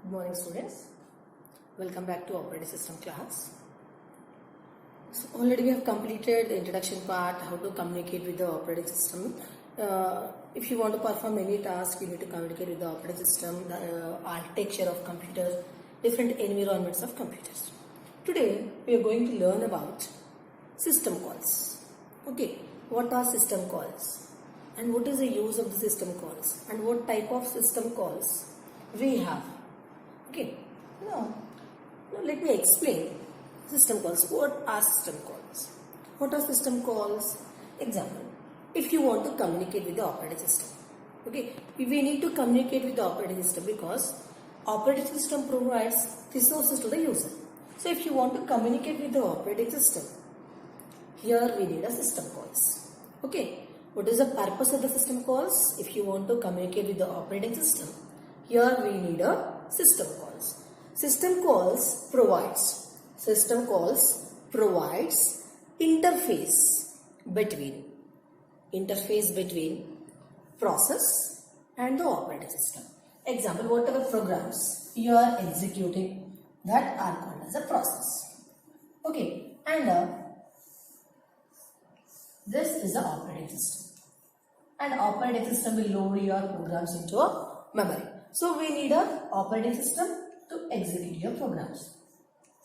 Good morning, students. Welcome back to operating system class. So already we have completed the introduction part, how to communicate with the operating system. If you want to perform any task, you need to communicate with the operating system, the architecture of computers, different environments of computers. Today we are going to learn about system calls. Okay, what are system calls? And what is the use of the system calls? And what type of system calls we have? Okay, now let me explain system calls. What are system calls? What are system calls? Example, if you want to communicate with the operating system. Okay, we need to communicate with the operating system because operating system provides resources to the user. So if you want to communicate with the operating system, here we need a system calls. Okay, what is the purpose of the system calls? If you want to communicate with the operating system, here we need a system calls. System calls provides interface between process and the operating system. Example, whatever programs you are executing, that are called as a process. Okay, and this is the operating system, and operating system will load your programs into a memory. So we need a operating system to execute your programs.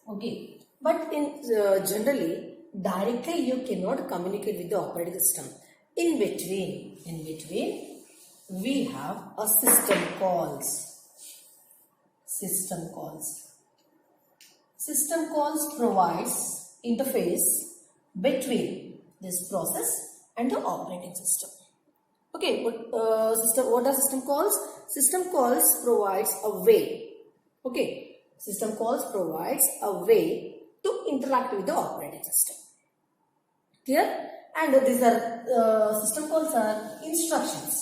Okay, but in generally directly you cannot communicate with the operating system. In between we have a system calls. System calls provides interface between this process and the operating system. Okay, what are system calls? System calls provides a way. Okay, system calls provides a way to interact with the operating system. Clear? And these are system calls are instructions.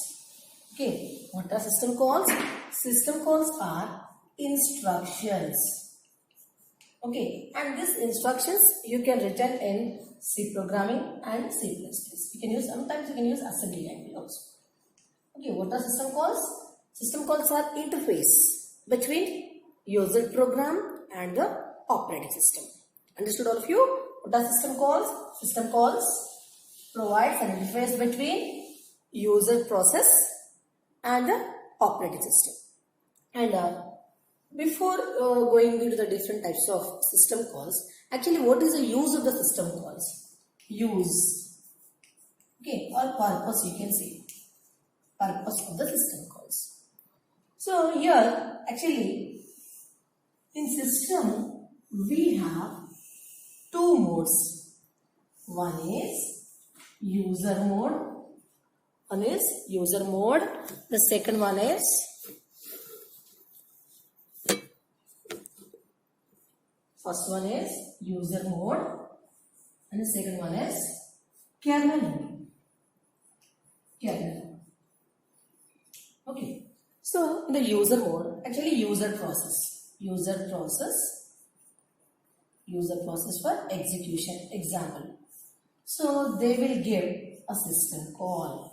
Okay, what are system calls? System calls are instructions. Okay, and these instructions you can written in C programming and C++. You can use, sometimes you can use assembly language also. Okay, what are system calls? System calls are interface between user program and the operating system. Understood all of you? What are system calls? System calls provides an interface between user process and the operating system. And before going into the different types of system calls, actually what is the use of the system calls? Use. Okay, or purpose you can say. Purpose of the system calls. So here actually in system we have two modes. One is user mode. The second one is first one is user mode and the second one is kernel mode. Okay, so in the user mode, actually user process for execution. Example, so they will give a system call.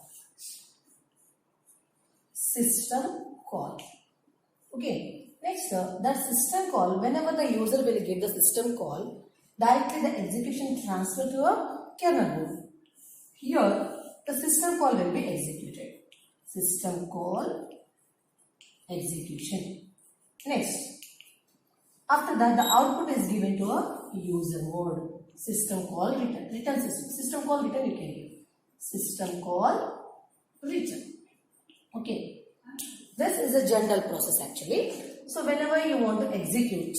Okay, next that system call, whenever the user will give the system call, directly the execution transfer to a kernel mode. Here the system call will be executed. System call execution. Next, after that the output is given to a user mode. System call return system call return you can give. System call return. Okay, this is a general process actually. So whenever you want to execute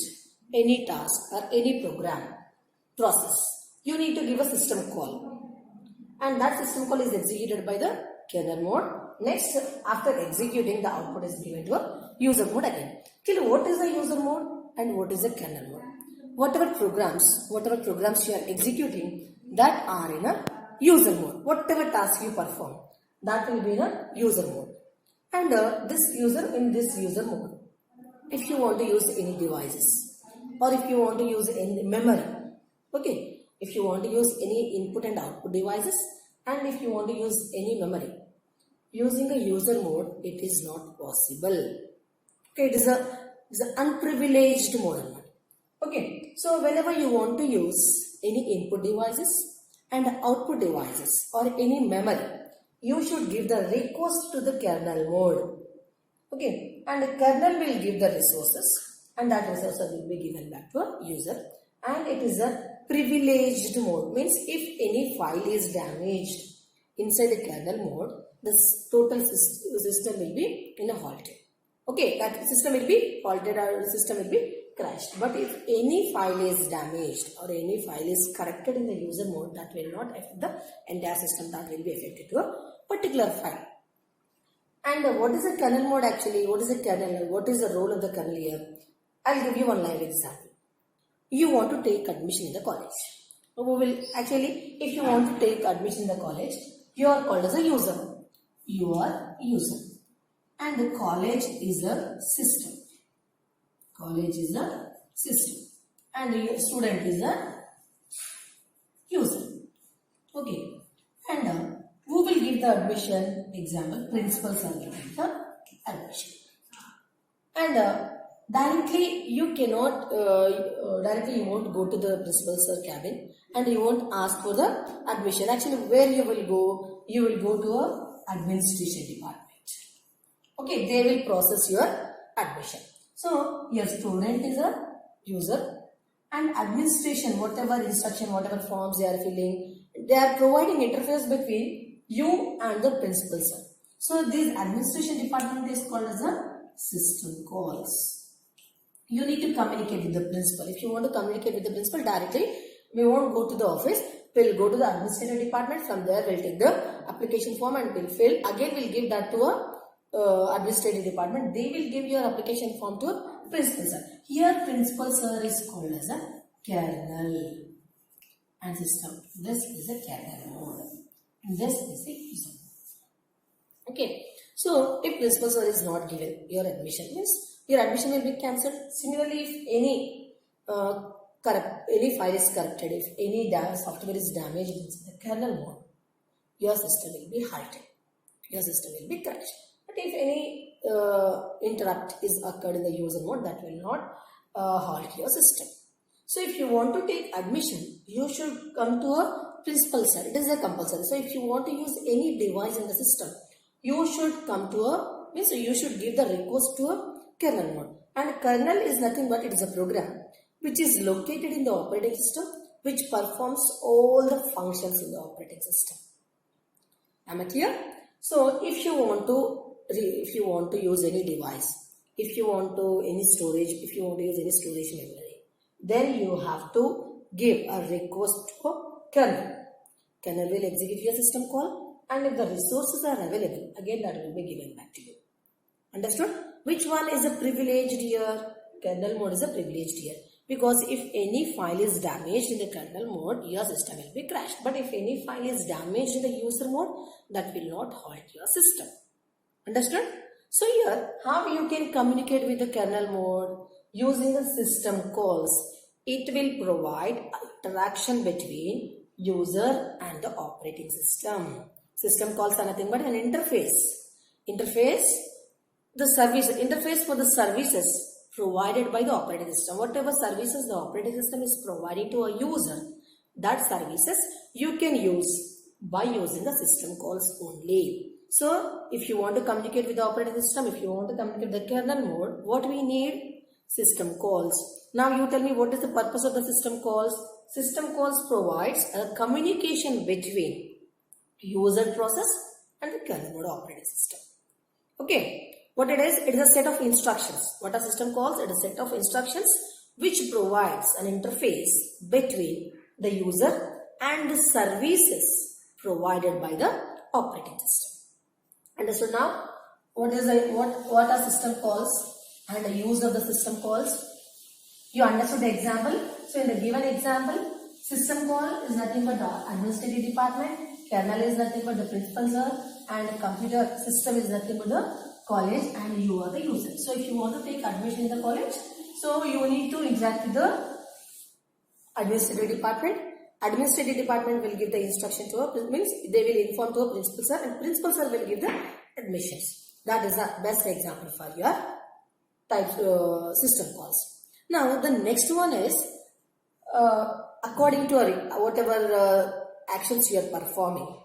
any task or any program process, you need to give a system call, and that system call is executed by the kernel mode. Next, after executing, the output is given to a user mode again. Actually, what is the user mode and what is the kernel mode? Whatever programs you are executing, that are in a user mode. Whatever task you perform, that will be in a user mode. And in this user mode, if you want to use any devices or if you want to use any memory, okay, if you want to use any input and output devices, and if you want to use any memory, using a user mode, it is not possible. Okay, it is a It's an unprivileged mode. Okay, so whenever you want to use any input devices and output devices or any memory, you should give the request to the kernel mode. Okay, and the kernel will give the resources and that resources will be given back to a user, and it is a privileged mode. Means if any file is damaged inside the kernel mode, the total system will be in a halted. Okay, that system will be halted or the system will be crashed. But if any file is damaged or any file is corrected in the user mode, that will not affect the entire system, that will be affected to a particular file. And what is the kernel mode actually? What is the kernel? What is the role of the kernel here? I'll give you one live example. You want to take admission in the college. If you want to take admission in the college, you are called as a user. You are user. And the college is a system. College is a system. And the student is a user. Okay. And who will give the admission? Example, principals are giving the admission. And directly you cannot, directly you won't go to the principal's cabin and you won't ask for the admission. Actually, where you will go? You will go to a administration department. Okay, they will process your admission. So, your student is a user and administration, whatever instruction, whatever forms they are filling, they are providing interface between you and the principal sir. So, this administration department is called as a system calls. You need to communicate with the principal. If you want to communicate with the principal directly, we won't go to the office. We'll go to the administrative department. From there, we'll take the application form and we'll fill. Again, we'll give that to a administrative department. They will give your application form to a principal sir. Here, principal sir is called as a kernel and system. This is a kernel mode. And this is the user mode. Okay. So, if principal sir is not given your admission, means your admission will be cancelled. Similarly, if any file is corrupted, if any software is damaged in the kernel mode, your system will be halted. Your system will be crashed. But if any interrupt is occurred in the user mode, that will not halt your system. So, if you want to take admission, you should come to a principal sir. It is a compulsory. So, if you want to use any device in the system, you should come to a, means you should give the request to a kernel mode. And kernel is nothing but it is a program which is located in the operating system, which performs all the functions in the operating system. Am I clear? So, if you want to use any device, if you want to any storage, if you want to use any storage memory, then you have to give a request to a kernel. Kernel will execute your system call, and if the resources are available, again that will be given back to you. Understood? Which one is a privileged here? Kernel mode is a privileged here. Because if any file is damaged in the kernel mode, your system will be crashed. But if any file is damaged in the user mode, that will not halt your system. Understood? So here, how you can communicate with the kernel mode? Using the system calls. It will provide interaction between user and the operating system. System calls are nothing but an interface. Interface for the services provided by the operating system. Whatever services the operating system is providing to a user, that services you can use by using the system calls only. So, if you want to communicate with the operating system, if you want to communicate with the kernel mode, what we need? System calls. Now, you tell me what is the purpose of the system calls? System calls provides a communication between user process and the kernel mode operating system. Okay. What it is a set of instructions. What a system calls? It is a set of instructions which provides an interface between the user and the services provided by the operating system. Understood now? What are system calls and the use of the system calls? You understood the example? So in the given example, system call is nothing but the administrative department, kernel is nothing but the principal sir, and the computer system is nothing but the college, and you are the user. So if you want to take admission in the college, so you need to interact with the administrative department. Administrative department will give the instruction to a, means they will inform to a principal sir, and principal sir will give the admissions. That is the best example for your types system calls. Now the next one is according to whatever actions you are performing.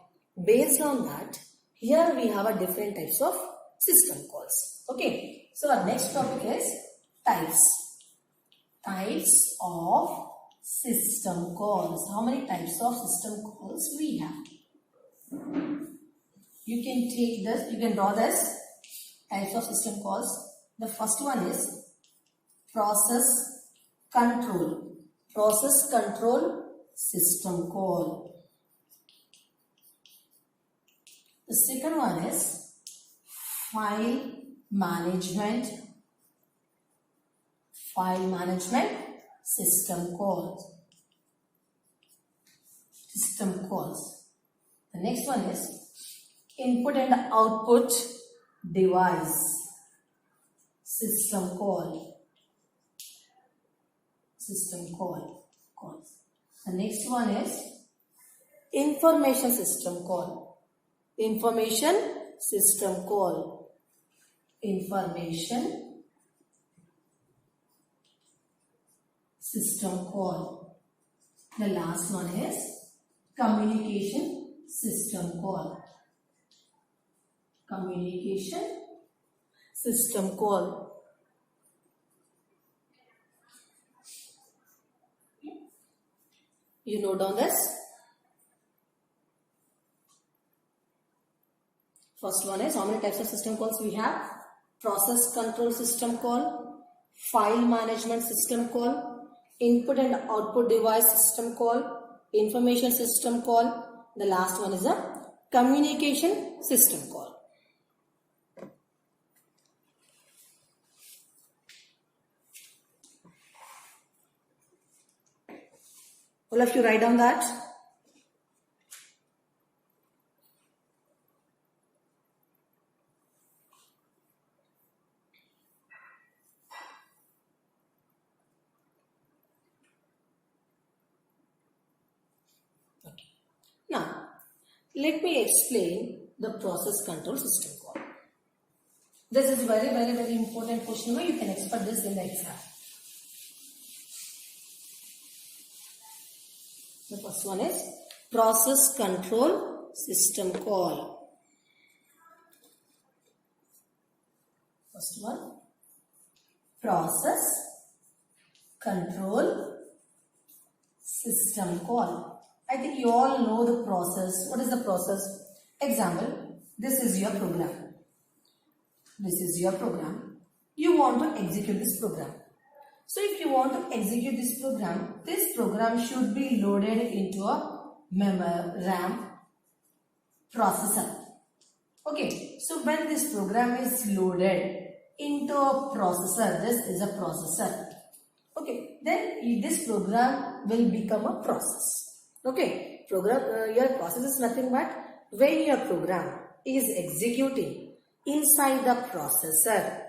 Based on that, here we have a different types of system calls. Okay, so our next topic is types. Types of system calls. How many types of system calls we have? You can take this, you can draw this types of system calls. The first one is process control. Process control system call. The second one is file management. File management system calls. System calls. The next one is input and output device system call. System calls. The next one is information system call. Information system call. Information system call. The last one is communication system call. Communication system call. You note down this. First one is how many types of system calls we have? Process control system call, file management system call, input and output device system call, information system call. The last one is a communication system call. All of you write down that. Okay. Now, let me explain the process control system call. This is very important question. You can expect this in the exam. The first one is process control system call. First one, process control system call. I think you all know the process. What is the process? Example, this is your program. This is your program. You want to execute this program. So if you want to execute this program should be loaded into a RAM processor. Okay, so when this program is loaded into a processor, this is a processor. Okay, then this program will become a process. Okay, your process is nothing but when your program is executing inside the processor.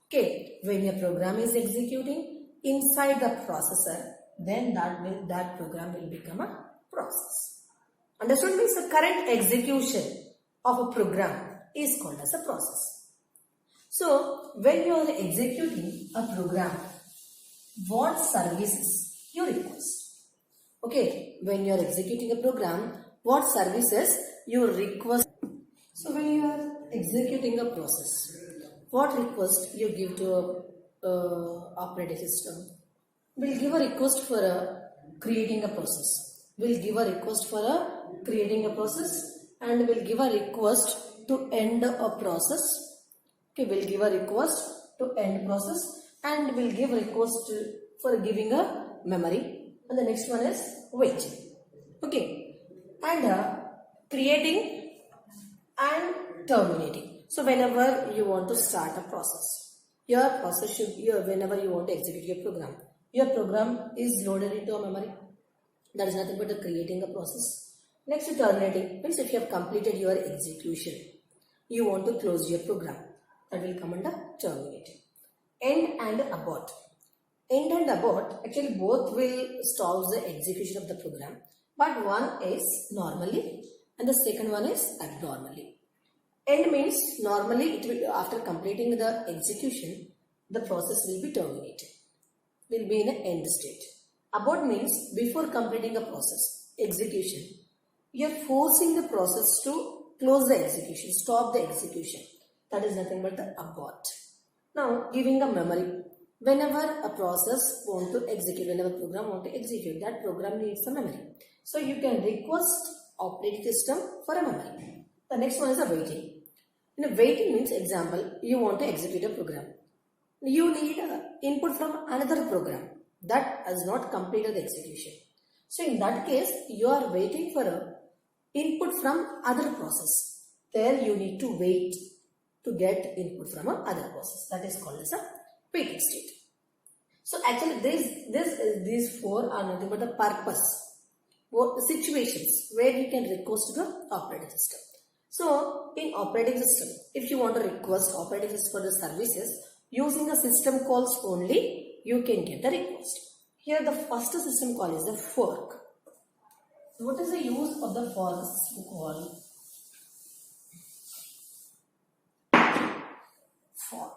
Okay, when your program is executing inside the processor, then that program will become a process. Understood? Means the current execution of a program is called as a process. So when you are executing a program, what services you request? Okay, when you are executing a program, what services you request? So when you are executing a process, what request you give to operating system? We'll give a request for creating a process. We'll give a request for creating a process, and we'll give a request to end a process. Okay, we'll give a request to end process, and we'll give a request for giving a memory. And the next one is waiting. Okay, and creating and terminating. So whenever you want to start a process, your process should be whenever you want to execute your program is loaded into a memory. That is nothing but creating a process. Next, terminating means if you have completed your execution, you want to close your program, that will come under terminating. End and abort. End and abort, actually both will stop the execution of the program, but one is normally and the second one is abnormally. End means normally it will, after completing the execution, the process will be terminated, will be in an end state. Abort means before completing a process, execution. You are forcing the process to close the execution, stop the execution. That is nothing but the abort. Now, giving a memory. Whenever a process want to execute, whenever a program want to execute, that program needs a memory. So, you can request operating system for a memory. The next one is a waiting. In a waiting means, example, you want to execute a program. You need input from another program that has not completed the execution. So, in that case, you are waiting for a input from other process. There you need to wait to get input from another process. That is called as a waiting state. So actually these four are nothing but the purpose, situations where you can request to the operating system. So in operating system, if you want to request operating system for the services, using a system calls only, you can get the request. Here the first system call is the fork. What is the use of the fork system call? Fork.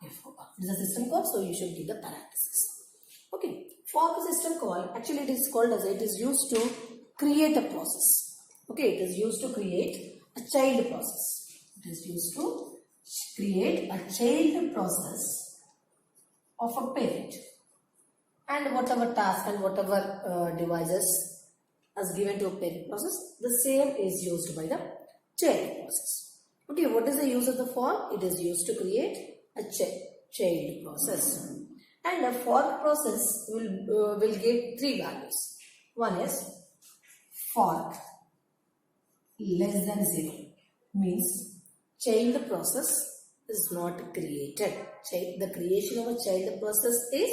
It is a system call, so you should give the parenthesis. Okay. Fork system call, actually it is called as it is used to create a process. Okay, it is used to create a child process. It is used to create a child process of a parent. And whatever task and whatever devices as given to a parent process, the same is used by the child process. Okay, what is the use of the fork? It is used to create a child process. And a fork process will give three values. One is fork less than 0, means child process is not created. The creation of a child process is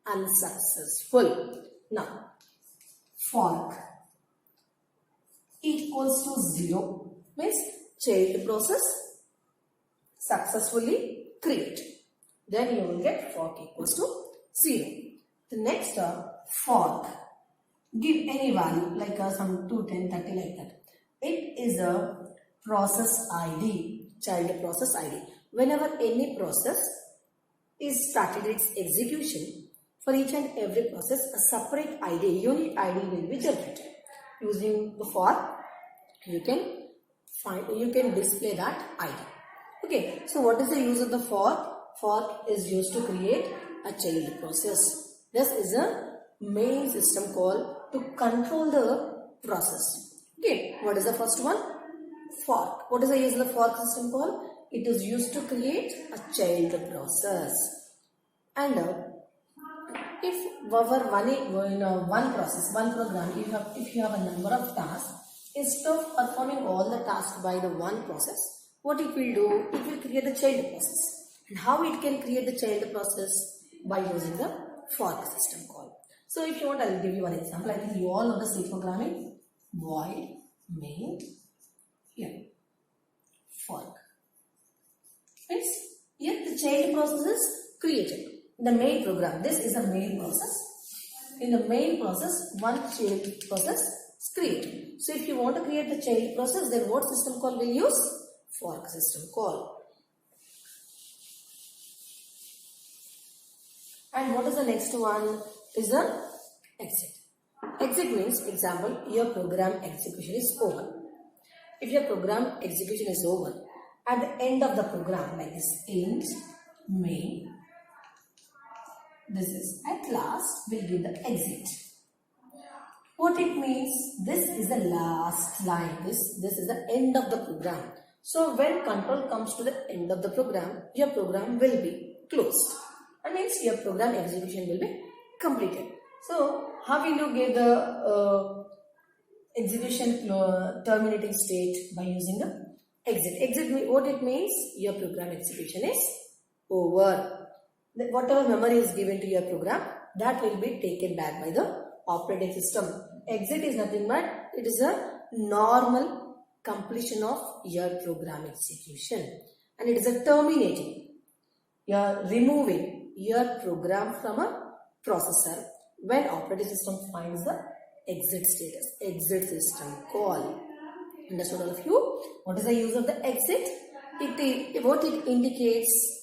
unsuccessful. Now, fork equals to 0 means child process successfully created. Then you will get fork equals to 0. The next fork, give any value like some 2, 10, 30 like that. It is a process ID, child process ID. Whenever any process is started its execution, for each and every process, a separate ID, unique ID will be generated. Using the fork, you can display that ID. Okay, so what is the use of the fork? Fork is used to create a child process. This is a main system call to control the process. Okay, what is the first one? Fork. What is the use of the fork system call? It is used to create a child process. And if one process, one program, if you have a number of tasks, instead of performing all the tasks by the one process, what it will do? It will create the child process. And how it can create the child process? By using the fork system call. So if you want, I will give you one example. I think you all know the C programming. Void main here fork. Means here the child process is created. The main program. This is the main process. In the main process, one child process is created. So if you want to create the child process, then what system call will use? Fork system call. And what is the next one? Is the exit. Exit means, example, your program execution is over. If your program execution is over, at the end of the program, like this, end main, this is at last, will give the exit. What it means? This is the last line. This is the end of the program. So when control comes to the end of the program, your program will be closed. That means your program execution will be completed. So how will you get the execution terminating state? By using the exit. Exit, what it means? Your program execution is over. Whatever memory is given to your program, that will be taken back by the operating system. Exit is nothing but it is a normal completion of your program execution, and it is a terminating. You are removing your program from a processor when operating system finds the exit status. Exit system call. Understood all of you? What is the use of the exit? What it indicates?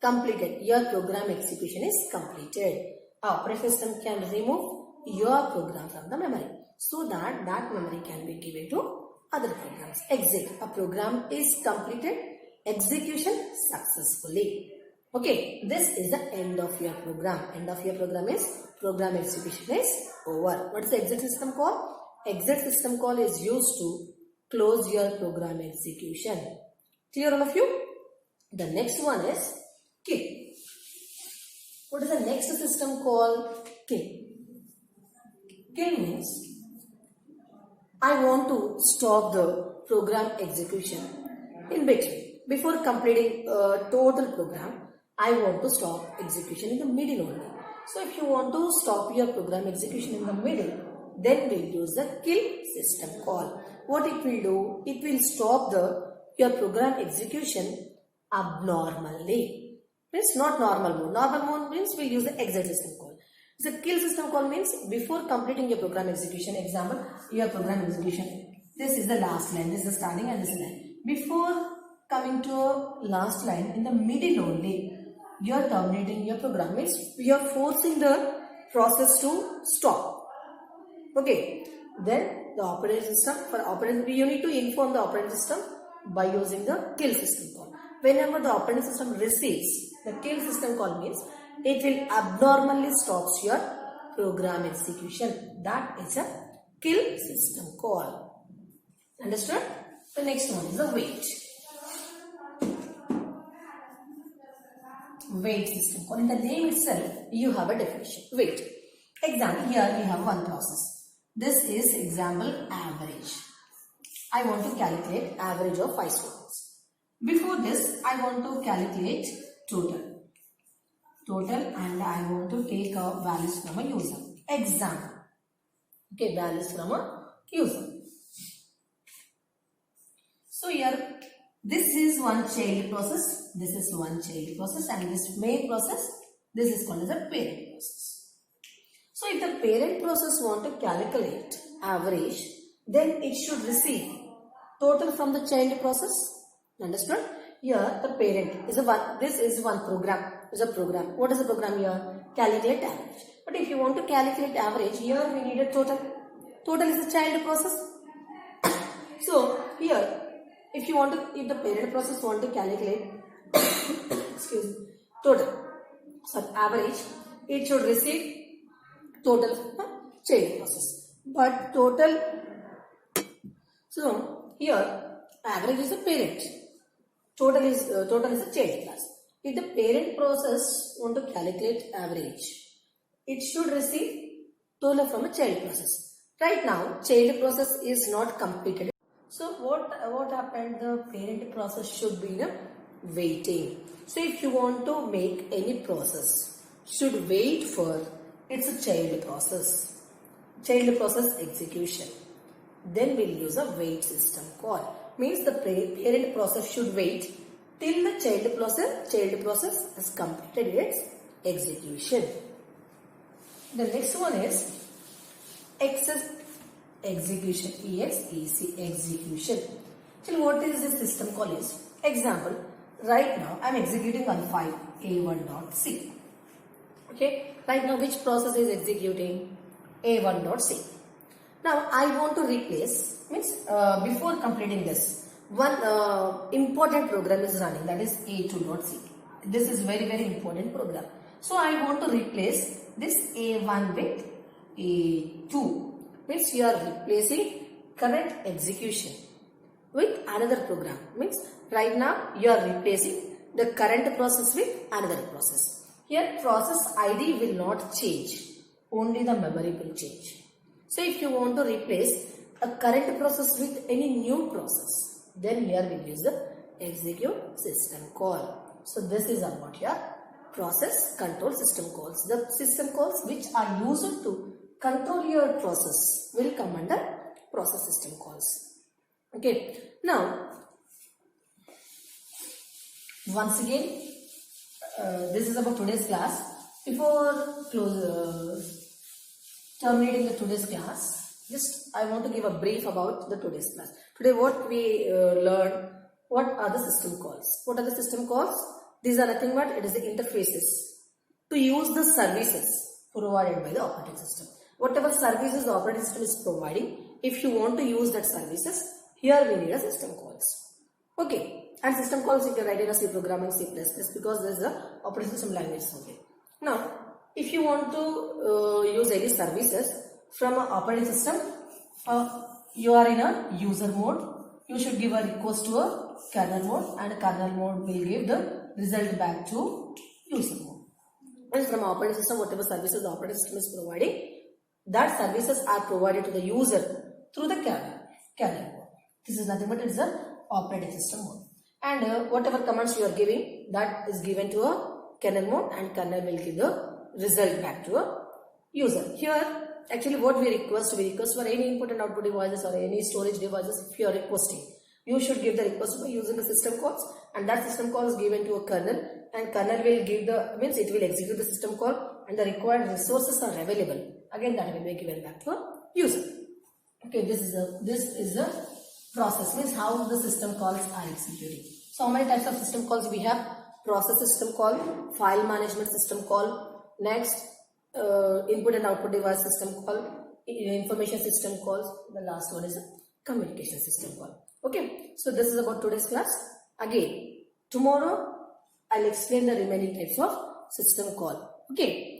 completed. Your program execution is completed. Operating system can remove your program from the memory so that that memory can be given to other programs. Exit. A program is completed. Execution successfully. Okay, this is the end of your program. End of your program is program execution is over. What is the exit system call? Exit system call is used to close your program execution. Clear all of you? The next one is kill. What is the next system call? Kill. Kill means I want to stop the program execution in between. Before completing a total program, I want to stop execution in the middle only. So if you want to stop your program execution in the middle, then we'll use the kill system call. What it will do? It will stop your program execution abnormally. Means not normal mode. Normal mode means we'll use the exit system call. The kill system call means before completing your program execution, example, your program execution. This is the last line, this is the starting and this is the line. Before coming to last line, in the middle only, you are terminating your program. Means you are forcing the process to stop. Okay. Then the operating system, for operating, you need to inform the operating system by using the kill system call. Whenever the operating system receives the kill system call means it will abnormally stops your program execution. That is a kill system call. Understood? The next one is the wait. Wait system call. In the name itself, you have a definition. Wait. Example, here we have one process. This is example average. I want to calculate average of 5 students. Before this, I want to calculate total. And I want to take values from a user. Example. Okay, values from a user. So here, this is one child process, this is one child process, and this main process, this is called as a parent process. So if the parent process want to calculate average, then it should receive total from the child process. Understood? Here the parent is this is one program. Is a program. What is the program here? Calculate average. But if you want to calculate average, here we need a total. Total is the child process. So here, if the parent process want to calculate excuse me, total, so average, it should receive total from child process. But total, so here average is a parent. Total is a child class. If the parent process want to calculate average, it should receive total from a child process. Right now, child process is not completed. So what happened? The parent process should be in a waiting. So if you want to make any process, should wait for its a child process execution. Then we'll use a wait system call. Means the parent process should wait till the child process has completed its execution. The next one is excess execution, execution. So what is this system call is? Example, right now I am executing on file a1.c. Okay, right now which process is executing? a1.c. Now I want to replace, means before completing this, one important program is running, that is a2.c. This is very important program. So I want to replace this a1 with a2. Means you are replacing current execution with another program. Means right now you are replacing the current process with another process. Here process ID will not change, only the memory will change. So if you want to replace a current process with any new process, then here we use the execute system call. So this is about your process control system calls. The system calls which are used to control your process will come under process system calls. Okay. Now, once again, this is about today's class. Before terminating the today's class, just I want to give a brief about the today's class. Today what we learned, what are the system calls? What are the system calls? These are nothing but it is the interfaces to use the services provided by the operating system. Whatever services the operating system is providing, if you want to use that services, here we need a system calls. Okay, and system calls you can write in a C programming, C++, because there is a operating system language only. Now, if you want to use any services from an operating system, you are in a user mode. You should give a request to a kernel mode, and kernel mode will give the result back to user mode. And from operating system, whatever services the operating system is providing, that services are provided to the user through the kernel mode. This is nothing but it is a operating system mode. And whatever commands you are giving, that is given to a kernel mode, and kernel will give the result back to a user. Here, actually what we request for any input and output devices or any storage devices. If you are requesting, you should give the request by using the system calls, and that system call is given to a kernel, and kernel will give the, means it will execute the system call, and the required resources are available. Again, that will be given back to a user. Okay, this is the process, means how the system calls are executing. So how many types of system calls we have? Process system call, file management system call, next input and output device system call, information system calls, the last one is a communication system call. Okay, so this is about today's class. Again, tomorrow I'll explain the remaining types of system call. Okay.